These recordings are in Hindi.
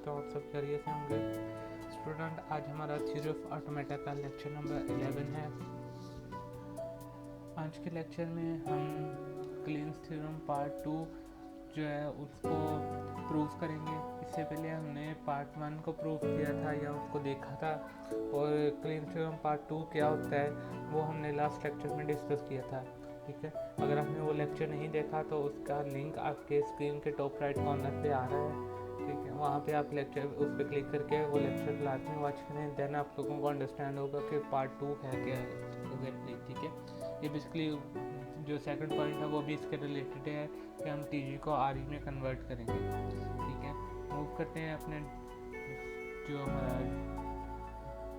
करता हूँ आप सब खैरियत से होंगे। स्टूडेंट, आज हमारा थ्योरी ऑफ ऑटोमेटा का लेक्चर नंबर 11 है। आज के लेक्चर में हम क्लेन्स थ्योरम पार्ट 2 जो है उसको प्रूव करेंगे। इससे पहले हमने पार्ट 1 को प्रूव किया था या उसको देखा था, और क्लेन्स थ्योरम पार्ट 2 क्या होता है वो हमने लास्ट लेक्चर में डिस्कस किया था। ठीक है, अगर आपने वो लेक्चर नहीं देखा तो उसका लिंक आपके स्क्रीन के टॉप राइट कॉर्नर पे आ रहा है। ठीक है, वहाँ पे आप लेक्चर उस पर क्लिक करके वो लेक्चर लाजमी वॉच करें, देन आप लोगों को अंडरस्टैंड होगा कि पार्ट 2 है क्या है एग्जैक्टली। ठीक है, ये बेसिकली जो सेकंड पॉइंट है वो भी इसके रिलेटेड है कि हम टीजी को आरई में कन्वर्ट करेंगे। ठीक है, मूव करते हैं अपने जो हमारा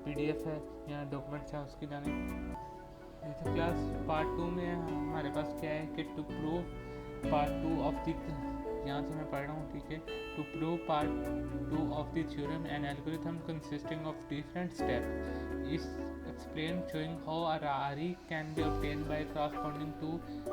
पीडीएफ है या डॉक्यूमेंट्स है उसकी जाने। जैसे क्लास पार्ट 2 में हमारे पास क्या है कि to prove part 2 of the, यहाँ से मैं पढ़ रहा हूँ। ठीक है, to prove part 2 of the theorem an algorithm consisting of different step is explain showing how a RE can be obtained by corresponding to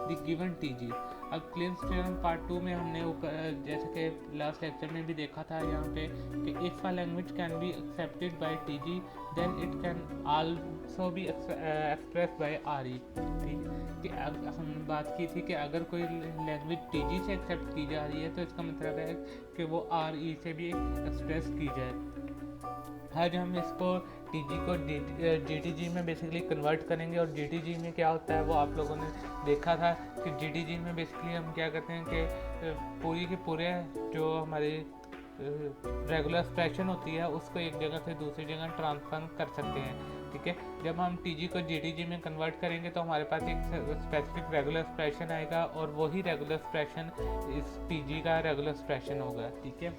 the given TG। अब क्लेन्स थ्योरम पार्ट 2 में हमने ऊपर जैसे कि लास्ट लेक्चर में भी देखा था यहाँ पे कि if a language can be accepted by TG then it can also be express by RE। ठीक है, कि हमने बात की थी कि अगर कोई लैंग्वेज TG से एक्सेप्ट की जा रही है तो इसका मतलब है कि वो RE से भी एक्सप्रेस की जाए। आज हम इसको टीजी को जीटीजी में बेसिकली कन्वर्ट करेंगे। और जीटीजी में क्या होता है वो आप लोगों ने देखा था कि जीटीजी में बेसिकली हम क्या करते हैं कि पूरी के पूरे जो हमारी रेगुलर एक्सप्रेशन होती है उसको एक जगह से दूसरी जगह ट्रांसफर कर सकते हैं। ठीक है, जब हम टीजी को जीटीजी में कन्वर्ट करेंगे तो हमारे पास एक स्पेसिफिक रेगुलर एक्सप्रेशन आएगा और वही रेगुलर एक्सप्रेशन इस टीजी का रेगुलर एक्सप्रेशन होगा। ठीक है,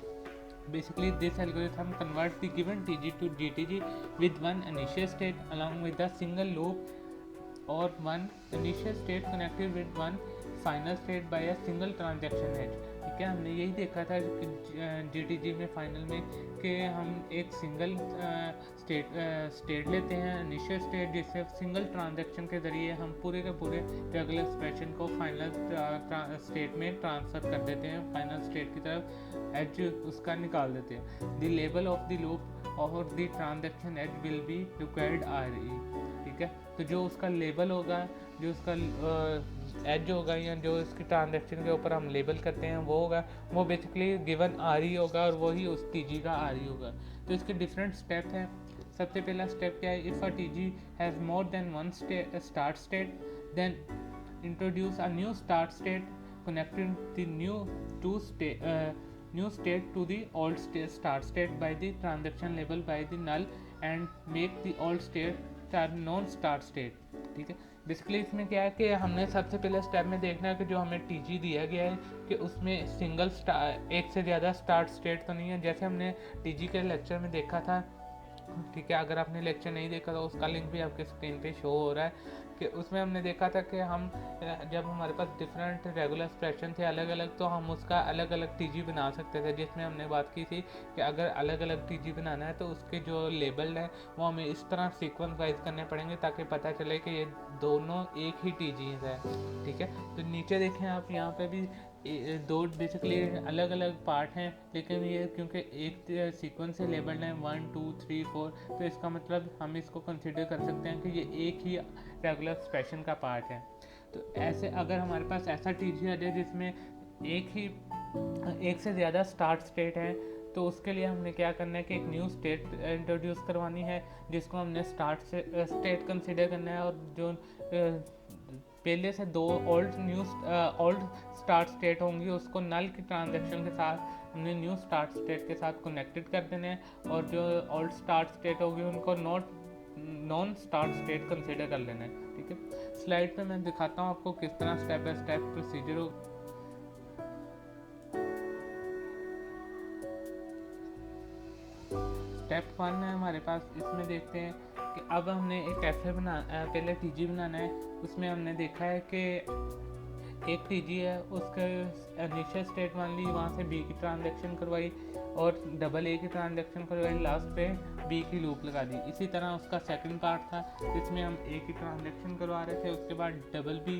basically this algorithm converts the given TG to GTG with one initial state along with a single loop or one initial state connected with one final state by a single transaction edge। ठीक है, हमने यही देखा था GTG में फाइनल में कि हम एक सिंगल स्टेट लेते हैं, इनिशियल स्टेट, जिससे सिंगल ट्रांजैक्शन के ज़रिए हम पूरे के पूरे रेगुलर एक्सप्रेशन को फाइनल स्टेट में ट्रांसफ़र कर देते हैं, फाइनल स्टेट की तरफ एज उसका निकाल देते हैं। The level of the loop और the transaction as will be required RE। ठीक है, तो जो उसका लेबल होगा, जो उसका एज होगा या जो इसकी ट्रांजैक्शन के ऊपर हम लेबल करते हैं वो होगा, वो बेसिकली गिवन RE होगा और वही उस TG का RE होगा। तो इसके डिफरेंट स्टेप हैं। सबसे पहला स्टेप क्या है, if a TG has more than one start state then introduce a new start state connecting the new state to the old start state by the transaction label by the null and make the old state a non start state। ठीक है, बेसिकली इसमें क्या है कि हमने सबसे पहले स्टेप में देखना है कि जो हमें टीजी दिया गया है कि उसमें सिंगल एक से ज़्यादा स्टार्ट स्टेट तो नहीं है, जैसे हमने टीजी के लेक्चर में देखा था। ठीक है, अगर आपने लेक्चर नहीं देखा तो उसका लिंक भी आपके स्क्रीन पे शो हो रहा है कि उसमें हमने देखा था कि हम जब हमारे पास डिफरेंट रेगुलर एक्सप्रेशन थे अलग अलग, तो हम उसका अलग अलग टीजी बना सकते थे, जिसमें हमने बात की थी कि अगर अलग अलग टीजी बनाना है तो उसके जो लेबल है वो हमें इस तरह सीक्वेंस वाइज करने पड़ेंगे ताकि पता चले कि ये दोनों एक ही टीजीज है। ठीक है, तो नीचे देखें आप, यहाँ पे भी दो बेसिकली अलग अलग पार्ट हैं, लेकिन ये क्योंकि एक सीक्वेंस से लेबल्ड है 1 2 3 4, तो इसका मतलब हम इसको कंसिडर कर सकते हैं कि ये एक ही रेगुलर एक्सप्रेशन का पार्ट है। तो ऐसे अगर हमारे पास ऐसा टीजी है जिसमें एक से ज़्यादा स्टार्ट स्टेट है, तो उसके लिए हमने क्या करना है कि एक न्यू स्टेट इंट्रोड्यूस करवानी है जिसको हमने स्टार्ट स्टेट कंसिडर करना है, और जो पहले से दो ओल्ड स्टार्ट स्टेट होंगी उसको नल की ट्रांजैक्शन के साथ हमने न्यू स्टार्ट स्टेट के साथ कनेक्टेड कर देने हैं, और जो ओल्ड स्टार्ट स्टेट होगी उनको नॉन स्टार्ट स्टेट कंसिडर कर लेना है। ठीक है, स्लाइड पे मैं दिखाता हूँ आपको किस तरह स्टेप बाय स्टेप प्रोसीजर हो। स्टेप 1 है हमारे पास, इसमें देखते हैं कि अब हमने एक पहले टीजी बनाना है। उसमें हमने देखा है कि एक टीजी है, उसका इनिशियल स्टेट मान ली, वहाँ से बी की ट्रांजैक्शन करवाई और डबल ए की ट्रांजैक्शन करवाई, लास्ट पे बी की लूप लगा दी। इसी तरह उसका सेकंड पार्ट था जिसमें हम ए की ट्रांजैक्शन करवा रहे थे, उसके बाद डबल बी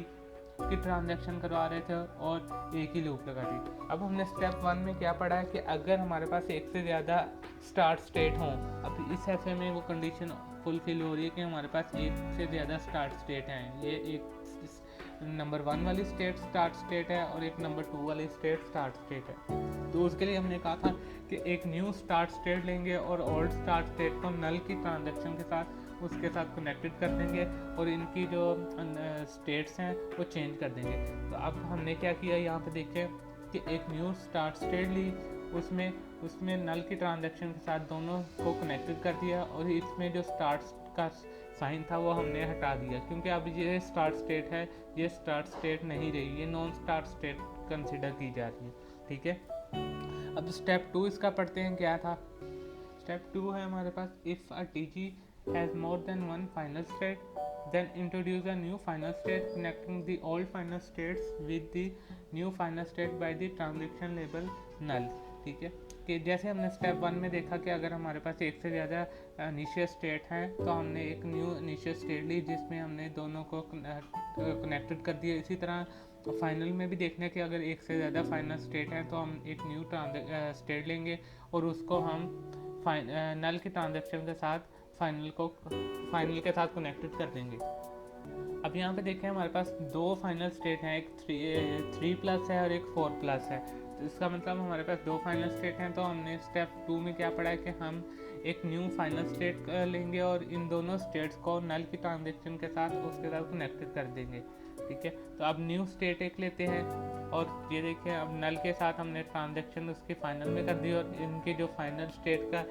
की ट्रांजैक्शन करवा रहे थे और एक ही लूप लगा दी। अब हमने स्टेप 1 में क्या पढ़ा है कि अगर हमारे पास एक से ज़्यादा स्टार्ट स्टेट हों, अब इस ऐसे में वो कंडीशन फुलफिल हो रही है कि हमारे पास एक से ज़्यादा स्टार्ट स्टेट हैं। ये एक नंबर 1 वाली स्टेट स्टार्ट स्टेट है और एक नंबर 2 वाली स्टेट स्टार्ट स्टेट है। तो उसके लिए हमने कहा था कि एक न्यू स्टार्ट स्टेट लेंगे और ओल्ड स्टार्ट स्टेट को नल की ट्रांजैक्शन के साथ उसके साथ कनेक्टेड कर देंगे और इनकी जो स्टेट्स हैं वो चेंज कर देंगे। तो अब हमने क्या किया, यहाँ पे देखिए कि एक न्यू स्टार्ट स्टेट ली, उसमें नल की ट्रांजैक्शन के साथ दोनों को कनेक्टेड कर दिया और इसमें जो स्टार्ट का साइन था वो हमने हटा दिया, क्योंकि अब ये स्टार्ट स्टेट है, ये स्टार्ट स्टेट नहीं रही, ये नॉन स्टार्ट स्टेट कंसिडर की जा रही है। ठीक है, अब स्टेप 2 इसका पढ़ते हैं क्या था। स्टेप 2 है हमारे पास, if a TG has more than one final state, then introduce a new final state connecting the old final states with the new final state by the transaction label null। ठीक है, कि जैसे हमने स्टेप 1 में देखा कि अगर हमारे पास एक से ज़्यादा इनिशियल स्टेट हैं तो हमने एक न्यू इनिशियल स्टेट ली जिसमें हमने दोनों को कनेक्टेड कर दिया। इसी तरह फाइनल में भी देखना है कि अगर एक से ज़्यादा फाइनल स्टेट हैं तो हम एक न्यू स्टेट लेंगे और उसको हम नल की ट्रांजैक्शन के साथ फाइनल के साथ कनेक्टेड कर देंगे। अब यहाँ पे देखें हमारे पास दो फाइनल स्टेट हैं, एक 3+ है और एक 4+ है। तो इसका मतलब हमारे पास दो फाइनल स्टेट हैं। तो हमने स्टेप 2 में क्या पढ़ा है कि हम एक न्यू फाइनल स्टेट लेंगे और इन दोनों स्टेट्स को नल की ट्रांजैक्शन के साथ उसके साथ कनेक्टेड कर देंगे। ठीक है, तो अब न्यू स्टेट एक लेते हैं और ये देखिए अब नल के साथ हमने ट्रांजैक्शन उसकी फाइनल में कर दी और इनके जो फाइनल स्टेट का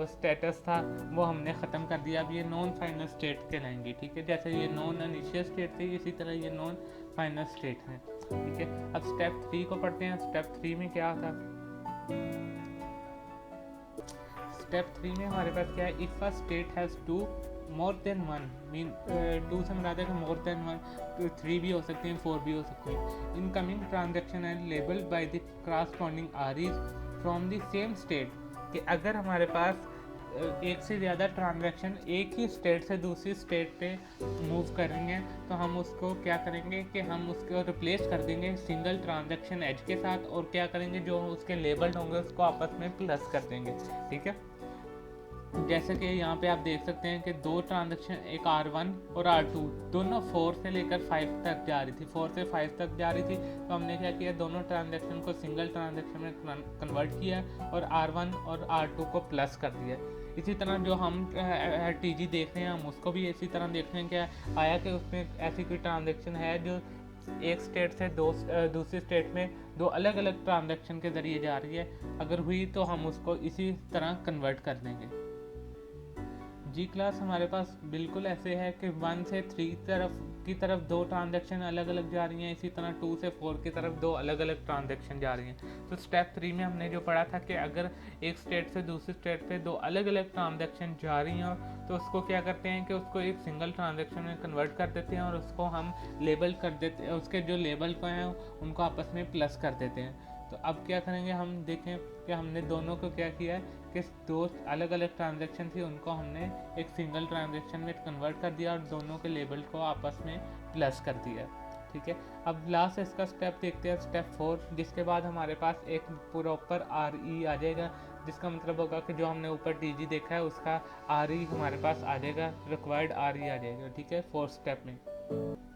स्टेटस था वो हमने ख़त्म कर दिया। अब ये नॉन फाइनल स्टेट कहलाएंगे। ठीक है, जैसे ये नॉन इनिशियल स्टेट थी इसी तरह ये नॉन फाइनल स्टेट हैं। ठीक है, अब स्टेप 3 को पढ़ते हैं। स्टेप 3 में क्या था, स्टेप 3 में हमारे पास क्या है, if a state has two more than one, mean 2 से मुराद है कि मोर देन वन, 3 भी हो सकती हैं 4 भी हो सकती हैं। Incoming transaction and labelled by the corresponding REs from the same state, कि अगर हमारे पास एक से ज़्यादा ट्रांजैक्शन एक ही स्टेट से दूसरी स्टेट पे मूव करेंगे तो हम उसको क्या करेंगे कि हम उसको रिप्लेस कर देंगे सिंगल ट्रांजैक्शन एज के साथ और क्या करेंगे जो उसके लेबल्ड होंगे उसको आपस में प्लस कर देंगे। ठीक है, जैसे कि यहाँ पे आप देख सकते हैं कि दो ट्रांजैक्शन, एक R1 और R2 दोनों 4 से लेकर 5 तक जा रही थी, 4 से 5 तक जा रही थी। तो हमने क्या किया, दोनों ट्रांजैक्शन को सिंगल ट्रांजैक्शन में कन्वर्ट किया और R1 और R2 को प्लस कर दिया। इसी तरह जो हम TG देख रहे हैं हम उसको भी इसी तरह देख रहे हैं कि आया कि उसमें ऐसी कोई ट्रांजैक्शन है जो एक स्टेट से दूसरी स्टेट में दो अलग अलग ट्रांजैक्शन के ज़रिए जा रही है। अगर हुई तो हम उसको इसी तरह कन्वर्ट कर देंगे। G क्लास हमारे पास बिल्कुल ऐसे है कि 1 से 3 की तरफ दो ट्रांजैक्शन अलग अलग जा रही हैं, इसी तरह 2 से 4 की तरफ दो अलग अलग ट्रांजैक्शन जा रही हैं। तो स्टेप 3 में हमने जो पढ़ा था कि अगर एक स्टेट से दूसरी स्टेट पे दो अलग अलग ट्रांजैक्शन जा रही हैं तो उसको क्या करते हैं कि उसको एक सिंगल ट्रांजैक्शन में कन्वर्ट कर देते हैं और उसको हम लेबल कर देते हैं, उसके जो लेबल को हैं उनको आपस में प्लस कर देते हैं। तो अब क्या करेंगे, हम देखें कि हमने दोनों को क्या किया है कि दो अलग अलग ट्रांजैक्शन थी उनको हमने एक सिंगल ट्रांजैक्शन में कन्वर्ट कर दिया और दोनों के लेबल को आपस में प्लस कर दिया। ठीक है, अब लास्ट इसका स्टेप देखते हैं, स्टेप 4, जिसके बाद हमारे पास एक प्रॉपर RE आ जाएगा, जिसका मतलब होगा कि जो हमने ऊपर TG देखा है उसका RE हमारे पास आ जाएगा, रिक्वायर्ड RE आ जाएगा। ठीक है, 4 स्टेप में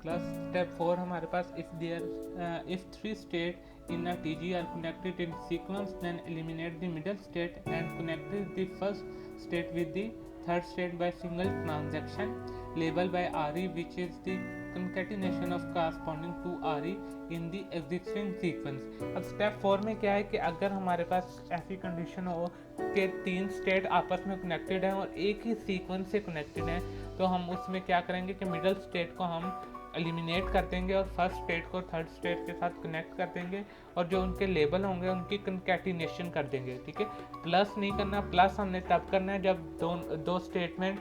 क्लास स्टेप 4 हमारे पास if 3 state in a TG are connected in sequence, then eliminate the middle state and connect the first state with the third state by single transaction labeled by RE, which is the concatenation of corresponding to RE in the existing sequence। अब स्टेप 4 में क्या है कि अगर हमारे पास ऐसी कंडीशन हो कि 3 स्टेट आपस में कनेक्टेड हैं और एक ही सीक्वेंस से कनेक्टेड हैं तो हम उसमें क्या करेंगे कि मिडल स्टेट को हम एलिमिनेट कर देंगे और फर्स्ट स्टेट को थर्ड स्टेट के साथ कनेक्ट कर देंगे और जो उनके लेबल होंगे उनकी कंकैटिनेशन कर देंगे। ठीक है, प्लस नहीं करना, प्लस हमने तब करना है जब दो स्टेटमेंट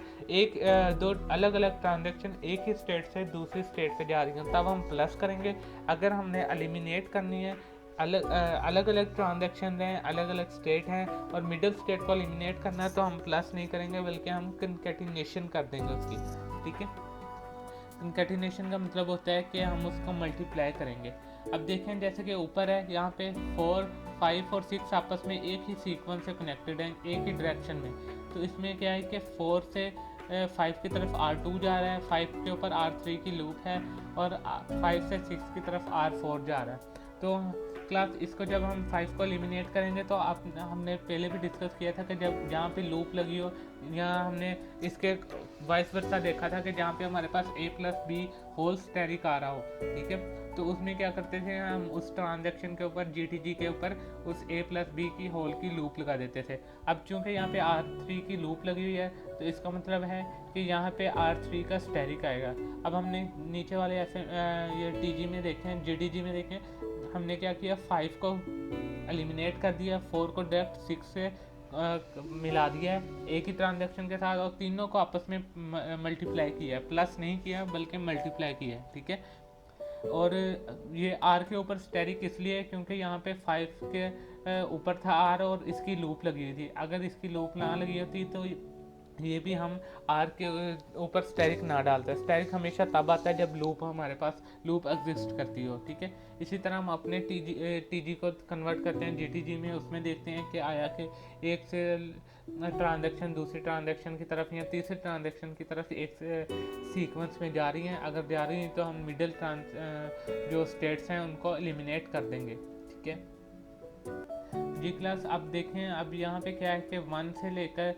दो अलग अलग ट्रांजैक्शन एक ही स्टेट से दूसरी स्टेट पे जा रही हैं तब हम प्लस करेंगे। अगर हमने एलिमिनेट करनी है, अलग अलग ट्रांजैक्शन हैं, अलग अलग स्टेट हैं और मिडिल स्टेट को एलिमिनेट करना है तो हम प्लस नहीं करेंगे बल्कि हम कंकैटिनेशन कर देंगे उसकी। ठीक है, कंकैटिनेशन का मतलब होता है कि हम उसको मल्टीप्लाई करेंगे। अब देखें जैसे कि ऊपर है, यहाँ पे 4, 5 और 6 आपस में एक ही सीक्वेंस से कनेक्टेड हैं, एक ही डायरेक्शन में। तो इसमें क्या है कि 4 से 5 की तरफ R2 जा रहा है, 5 के ऊपर R3 की लूप है, और 5 से 6 की तरफ R4 जा रहा है। तो क्लास इसको जब हम 5 को एलिमिनेट करेंगे तो हमने पहले भी डिस्कस किया था कि जब जहाँ पे लूप लगी हो, यहाँ हमने इसके वाइस वर्सा देखा था कि जहाँ पे हमारे पास a+b होल स्टेरिक आ रहा हो, ठीक है। तो उसमें क्या करते थे, हम उस ट्रांजैक्शन के ऊपर GTG के ऊपर उस a+b की होल की लूप लगा देते थे। अब चूंकि यहाँ पे R3 की लूप लगी हुई है तो इसका मतलब है कि यहाँ पे R3 का स्टेरिक आएगा। अब हमने नीचे वाले ये TG में देखें, GTG में देखें, हमने क्या किया, 5 को एलिमिनेट कर दिया, 4 को डायरेक्ट 6 से मिला दिया है एक ही ट्रांजैक्शन के साथ, और तीनों को आपस में मल्टीप्लाई किया है, प्लस नहीं किया बल्कि मल्टीप्लाई किया है, ठीक है। और ये R के ऊपर स्टेरिक इसलिए क्योंकि यहाँ पे 5 के ऊपर था R और इसकी लूप लगी हुई थी। अगर इसकी लूप ना लगी होती तो ये भी हम R के ऊपर स्टेरिक ना डालते। स्टेरिक हमेशा तब आता है जब लूप हमारे पास लूप एग्जिस्ट करती हो, ठीक है। इसी तरह हम अपने TG को कन्वर्ट करते हैं GTG में, उसमें देखते हैं कि आया कि एक से ट्रांजैक्शन दूसरी ट्रांजैक्शन की तरफ या तीसरे ट्रांजैक्शन की तरफ एक सीक्वेंस में जा रही हैं। अगर जा रही हैं तो हम मिडिल जो स्टेट्स हैं उनको एलिमिनेट कर देंगे, ठीक है जी क्लास। अब देखें, अब यहाँ पे क्या है कि 1 से लेकर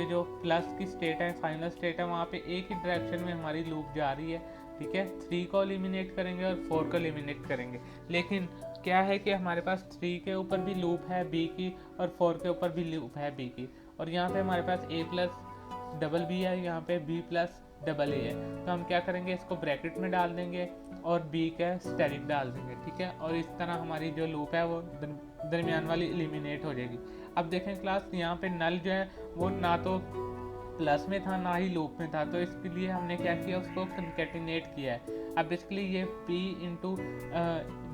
जो प्लस की स्टेट है, फाइनल स्टेट है, वहाँ पे एक ही डायरेक्शन में हमारी लूप जा रही है, ठीक है। 3 को एलिमिनेट करेंगे और 4 को एलिमिनेट करेंगे। लेकिन क्या है कि हमारे पास 3 के ऊपर भी लूप है B की और 4 के ऊपर भी लूप है B की, और यहाँ पे हमारे पास A+B है, यहाँ पे B+A है। तो हम क्या करेंगे, इसको ब्रैकेट में डाल देंगे और B का स्टेरिक डाल देंगे, ठीक है। और इस तरह हमारी जो लूप है वो दरमियान वाली एलिमिनेट हो जाएगी। अब देखें क्लास, यहाँ पे नल जो है वो ना तो प्लस में था ना ही लूप में था, तो इसके लिए हमने क्या किया, उसको कंकैटिनेट किया है। अब बेसिकली ये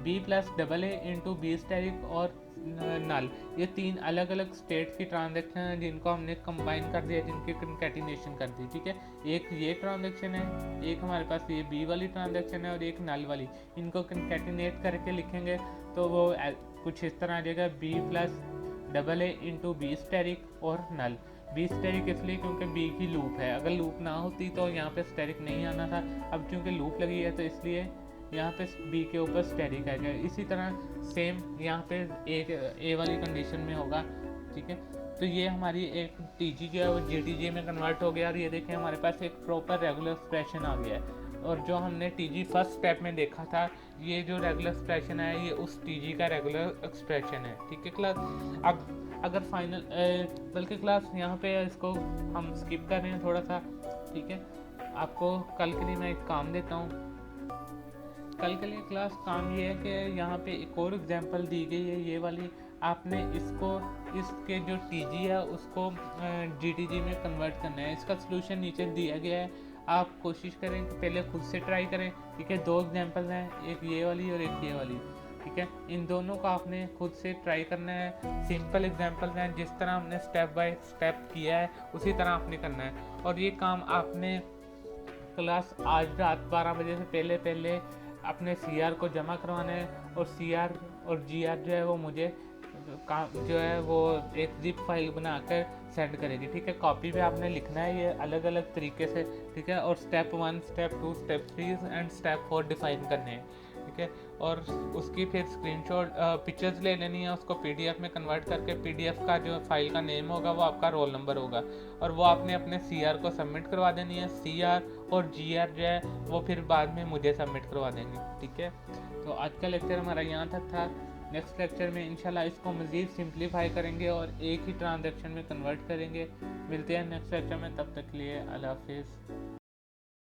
B+AA इंटू B स्टेरिक और नल, ये 3 अलग अलग स्टेट की ट्रांजैक्शन है जिनको हमने कंबाइन कर दिया, जिनकी कंकैटिनेशन कर दी, ठीक है। एक ये ट्रांजैक्शन है, एक हमारे पास ये B वाली ट्रांजैक्शन है और एक नल वाली। इनको कंकैटिनेट करके लिखेंगे तो वो कुछ इस तरह आ जाएगा, B+AA इंटू B स्टेरिक और नल। B स्टेरिक इसलिए क्योंकि B की लूप है, अगर लूप ना होती तो यहाँ पे स्टेरिक नहीं आना था। अब क्योंकि लूप लगी है तो इसलिए यहाँ पे B के ऊपर स्टेरिक आएगा। इसी तरह सेम यहाँ पे A वाली कंडीशन में होगा, ठीक है। तो ये हमारी एक TG जो है वो GTG में कन्वर्ट हो गया, और ये देखें हमारे पास एक प्रॉपर रेगुलर एक्सप्रेशन आ गया है। और जो हमने TG फर्स्ट स्टेप में देखा था, ये जो रेगुलर एक्सप्रेशन है ये उस TG का रेगुलर एक्सप्रेशन है, ठीक है क्लास। अब अगर फाइनल बल्कि क्लास यहाँ पे इसको हम स्किप कर रहे हैं थोड़ा सा, ठीक है। आपको कल के लिए मैं एक काम देता हूँ। कल के लिए क्लास काम ये है कि यहाँ पे एक और एग्जांपल दी गई है, ये वाली। आपने इसको इसके जो TG है उसको GTG में कन्वर्ट करना है। इसका सलूशन नीचे दिया गया है, आप कोशिश करें कि पहले खुद से ट्राई करें, ठीक है। 2 एग्जांपल हैं, एक ये वाली और एक ये वाली, ठीक है। इन दोनों को आपने खुद से ट्राई करना है। सिंपल एग्जांपल हैं, जिस तरह हमने स्टेप बाय स्टेप किया है उसी तरह आपने करना है। और ये काम आपने क्लास आज रात 12 बजे से पहले अपने CR को जमा करवाना है, और CR और GR जो है वो मुझे काम जो है वो एक जिप फाइल बनाकर सेंड करेगी, ठीक है। कॉपी पे आपने लिखना है ये अलग अलग तरीके से, ठीक है। और step 1, step 2, step 3 and step 4 define करने हैं, ठीक है। और उसकी फिर स्क्रीनशॉट पिक्चर्स ले लेनी है, उसको PDF में कन्वर्ट करके PDF का जो फाइल का नेम होगा वो आपका रोल नंबर होगा, और वो आपने अपने CR को सबमिट करवा देनी है। CR और GR जो है वो फिर बाद में मुझे सबमिट करवा देंगे, ठीक है। तो आज का लेक्चर हमारा यहाँ तक था। नेक्स्ट लेक्चर में इंशाल्लाह इसको मज़ीद सिंप्लीफाई करेंगे और एक ही ट्रांजैक्शन में कन्वर्ट करेंगे। मिलते हैं नेक्स्ट लेक्चर में, तब तक के लिए अल्लाह हाफिज़।